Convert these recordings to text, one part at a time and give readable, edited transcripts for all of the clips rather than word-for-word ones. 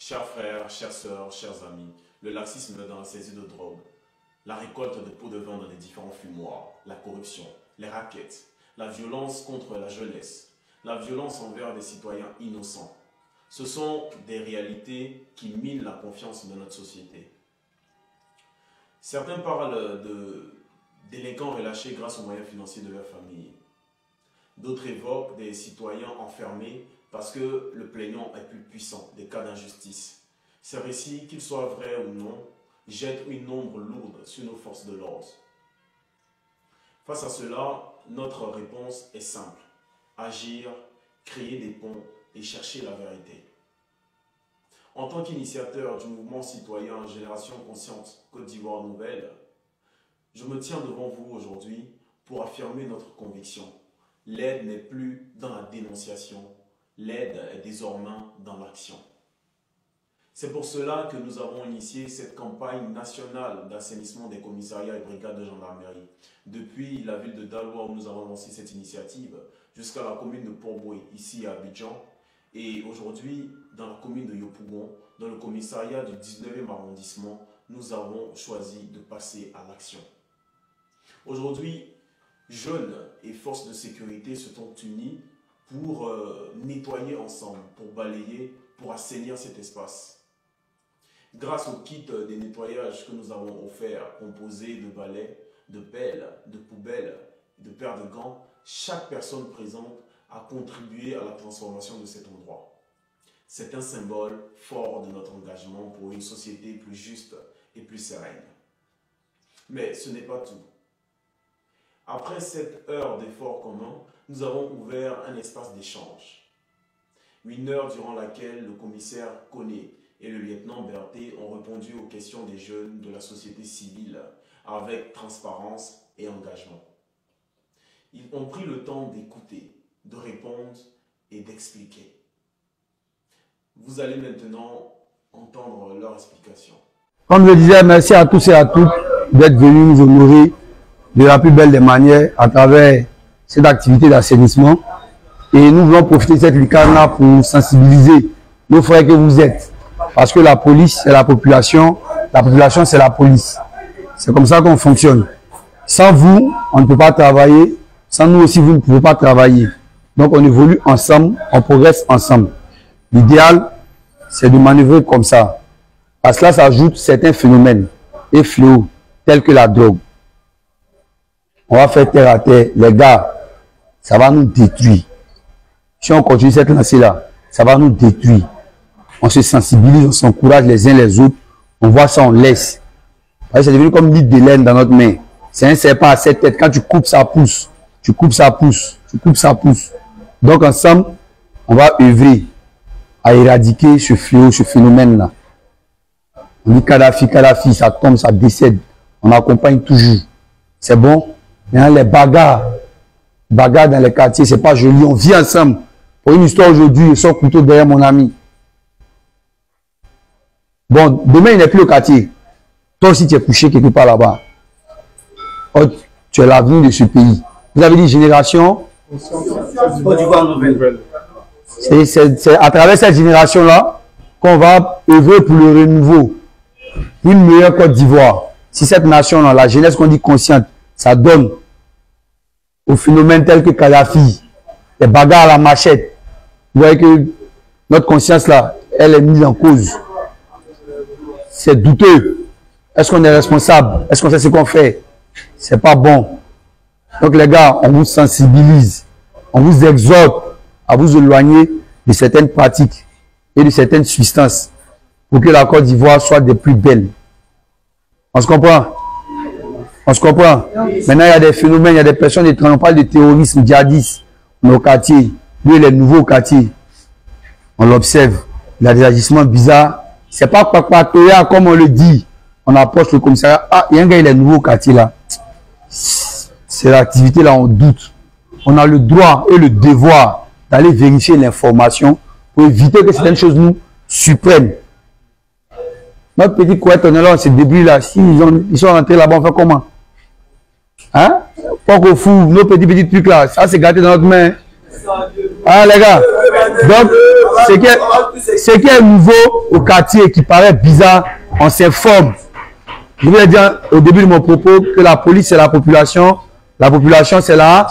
Chers frères, chères sœurs, chers amis, le laxisme dans la saisie de drogue, la récolte de pots de vin dans les différents fumoirs, la corruption, les rackets, la violence contre la jeunesse, la violence envers des citoyens innocents, ce sont des réalités qui minent la confiance de notre société. Certains parlent de délinquants relâchés grâce aux moyens financiers de leur famille. D'autres évoquent des citoyens enfermés parce que le plaignant est plus puissant, des cas d'injustice. Ces récits, qu'ils soient vrais ou non, jettent une ombre lourde sur nos forces de l'ordre. Face à cela, notre réponse est simple. Agir, créer des ponts et chercher la vérité. En tant qu'initiateur du mouvement citoyen Génération Consciente Côte d'Ivoire Nouvelle, je me tiens devant vous aujourd'hui pour affirmer notre conviction. L'aide n'est plus dans la dénonciation, l'aide est désormais dans l'action. C'est pour cela que nous avons initié cette campagne nationale d'assainissement des commissariats et brigades de gendarmerie. Depuis la ville de Daloa où nous avons lancé cette initiative, jusqu'à la commune de Port-Boué, ici à Abidjan, et aujourd'hui dans la commune de Yopougon, dans le commissariat du 19e arrondissement, nous avons choisi de passer à l'action. Aujourd'hui, jeunes et forces de sécurité se sont unis pour nettoyer ensemble, pour balayer, pour assainir cet espace. Grâce au kit des nettoyages que nous avons offert, composé de balais, de pelles, de poubelles, de paires de gants, chaque personne présente a contribué à la transformation de cet endroit. C'est un symbole fort de notre engagement pour une société plus juste et plus sereine. Mais ce n'est pas tout. Après cette heure d'effort commun, nous avons ouvert un espace d'échange. Une heure durant laquelle le commissaire Koné et le lieutenant Berthet ont répondu aux questions des jeunes de la société civile avec transparence et engagement. Ils ont pris le temps d'écouter, de répondre et d'expliquer. Vous allez maintenant entendre leur explication. Comme je disais, merci à tous et à toutes d'être venus nous honorer de la plus belle des manières à travers cette activité d'assainissement. Et nous voulons profiter de cette lucarne-là pour sensibiliser nos frères que vous êtes. Parce que la police, c'est la population c'est la police. C'est comme ça qu'on fonctionne. Sans vous, on ne peut pas travailler. Sans nous aussi, vous ne pouvez pas travailler. Donc on évolue ensemble, on progresse ensemble. L'idéal, c'est de manœuvrer comme ça. À cela s'ajoutent certains phénomènes et fléaux, tels que la drogue. On va faire terre à terre. Les gars, ça va nous détruire. Si on continue cette lancée-là, ça va nous détruire. On se sensibilise, on s'encourage les uns les autres. On voit ça, on laisse. C'est devenu comme l'île de laine dans notre main. C'est un serpent à 7 têtes. Quand tu coupes, ça pousse. Tu coupes, ça pousse. Tu coupes, ça pousse. Donc ensemble, on va œuvrer à éradiquer ce fléau, ce phénomène-là. On dit Kadhafi, ça tombe, ça décède. On accompagne toujours. C'est bon. Maintenant, les bagarres dans les quartiers, c'est pas joli. On vit ensemble. Pour une histoire aujourd'hui, je sors couteau derrière mon ami. Bon, demain, il n'est plus au quartier. Toi aussi, tu es couché quelque part là-bas. Oh, tu es l'avenir de ce pays. Vous avez dit génération Côte d'Ivoire Nouvelle. C'est à travers cette génération-là qu'on va œuvrer pour le renouveau, pour une meilleure Côte d'Ivoire. Si cette nation-là, la jeunesse qu'on dit consciente, ça donne aux phénomènes tels que Kadhafi, les bagarres à la machette, vous voyez que notre conscience-là, elle est mise en cause. C'est douteux. Est-ce qu'on est responsable? Est-ce qu'on sait ce qu'on fait? C'est pas bon. Donc les gars, on vous sensibilise, on vous exhorte à vous éloigner de certaines pratiques et de certaines substances pour que la Côte d'Ivoire soit des plus belles. On se comprend? On se comprend? Maintenant, il y a des phénomènes, il y a des personnes étrangères. On parle de terrorisme djihadiste dans nos quartiers. Lui, les nouveaux quartiers, on l'observe. Il y a des agissements bizarres. C'est pas Papatoya comme on le dit. On approche le commissariat. Ah, il y a un gars, il est nouveau au quartier là. C'est l'activité là, on doute. On a le droit et le devoir d'aller vérifier l'information pour éviter que certaines choses nous surprennent. Notre petit couette, on est là, on se débrouille là. Ils sont rentrés là-bas, on fait comment? Hein? Pas qu'au fou, nos petits trucs là, ça c'est gâté dans notre main. Ah les gars, donc ce qui est nouveau au quartier qui paraît bizarre, on s'informe. Je voulais dire au début de mon propos que la police c'est la population c'est la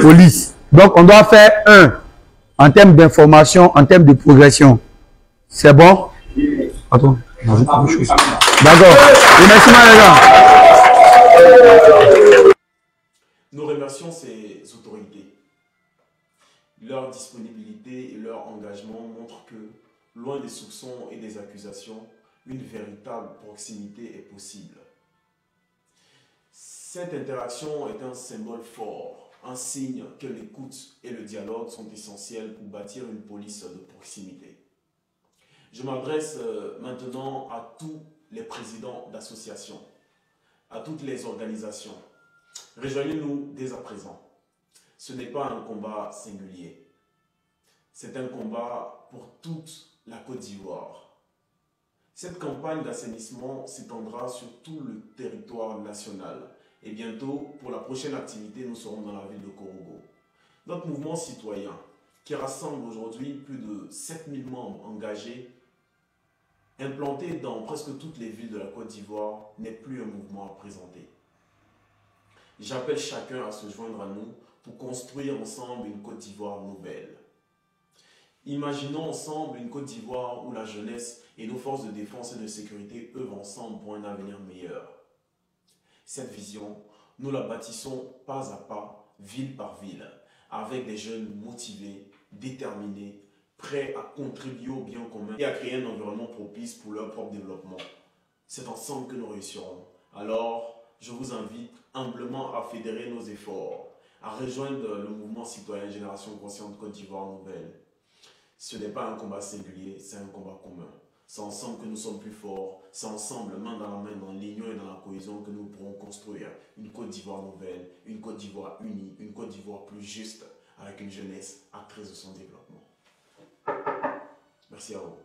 police. Donc on doit faire un en termes d'information, en termes de progression. C'est bon? Attends, d'accord. Remerciements les gars. Nous remercions ces autorités. Leur disponibilité et leur engagement montrent que, loin des soupçons et des accusations, une véritable proximité est possible. Cette interaction est un symbole fort, un signe que l'écoute et le dialogue sont essentiels pour bâtir une police de proximité. Je m'adresse maintenant à tous les présidents d'associations, à toutes les organisations. Rejoignez-nous dès à présent. Ce n'est pas un combat singulier. C'est un combat pour toute la Côte d'Ivoire. Cette campagne d'assainissement s'étendra sur tout le territoire national. Et bientôt, pour la prochaine activité, nous serons dans la ville de Korogo. Notre mouvement citoyen, qui rassemble aujourd'hui plus de 7000 membres engagés, implanté dans presque toutes les villes de la Côte d'Ivoire, n'est plus un mouvement à présenter. J'appelle chacun à se joindre à nous pour construire ensemble une Côte d'Ivoire nouvelle. Imaginons ensemble une Côte d'Ivoire où la jeunesse et nos forces de défense et de sécurité œuvrent ensemble pour un avenir meilleur. Cette vision, nous la bâtissons pas à pas, ville par ville, avec des jeunes motivés, déterminés, prêts à contribuer au bien commun et à créer un environnement propice pour leur propre développement. C'est ensemble que nous réussirons. Alors, je vous invite humblement à fédérer nos efforts, à rejoindre le mouvement citoyen Génération Consciente Côte d'Ivoire Nouvelle. Ce n'est pas un combat singulier, c'est un combat commun. C'est ensemble que nous sommes plus forts, c'est ensemble, main dans la main, dans l'union et dans la cohésion que nous pourrons construire une Côte d'Ivoire nouvelle, une Côte d'Ivoire unie, une Côte d'Ivoire plus juste, avec une jeunesse actrice de son développement. Merci à vous.